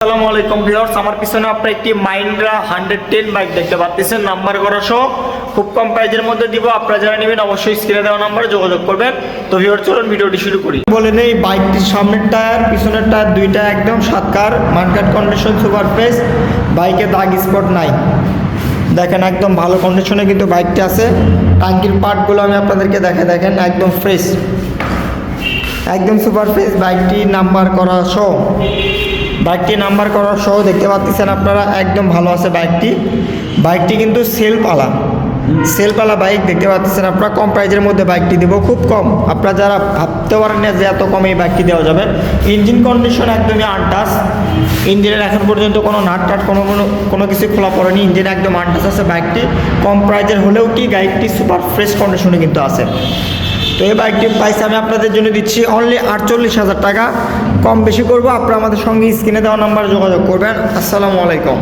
আসসালামু আলাইকুম ভিউয়ার্স, আমার পিছনে আপনারা একটি মাইন্ড্রা 110 বাইক দেখতে পাচ্ছেন। নাম্বার করা সহ খুব কম প্রাইজের মধ্যে দিব। আপনারা যারা নেবেন অবশ্যই স্ক্রিনে দেওয়া নাম্বারে যোগাযোগ করবেন। তো ভিউয়ার্স চলুন ভিডিওটি শুরু করি। বলে নেই বাইকটির সামনের টায়ার পিছনের টায়ার দুইটা একদম সাতকার, মার্কেট কন্ডিশন সুপার ফ্রেশ, বাইকে দাগ স্পট নাই। দেখেন একদম ভালো কন্ডিশনে কিন্তু বাইকটি আছে। টাঙ্কির পার্টগুলো আমি আপনাদেরকে দেখেন একদম ফ্রেশ, একদম সুপার ফ্রেশ। বাইকটি নাম্বার করা সহ দেখতে পাচ্ছেন আপনারা, একদম ভালো আছে বাইকটি কিন্তু সেলফ আলা বাইক দেখতে পাচ্ছেন আপনারা। কম প্রাইজের মধ্যে বাইকটি দেবো, খুব কম। আপনারা যারা ভাবতে পারেন না যে এত কমে এই বাইকটি দেওয়া যাবে। ইঞ্জিন কন্ডিশন একদমই আনটাচ, ইঞ্জিনের এখন পর্যন্ত কোনো নাট টাট কোনো কিছু খোলা পড়েনি। ইঞ্জিন একদম আনটাচ আছে। বাইকটি কম প্রাইজের হলেও কি বাইকটি সুপার ফ্রেশ কন্ডিশনে কিন্তু আছে। তো এই বাইকটির প্রাইস আমি আপনাদের জন্য দিচ্ছি অনলি 48,000 টাকা। কম বেশি করবো, আপনারা আমাদের সঙ্গে স্ক্রিনে দেওয়া নাম্বারে যোগাযোগ করবেন। আসসালামু আলাইকুম।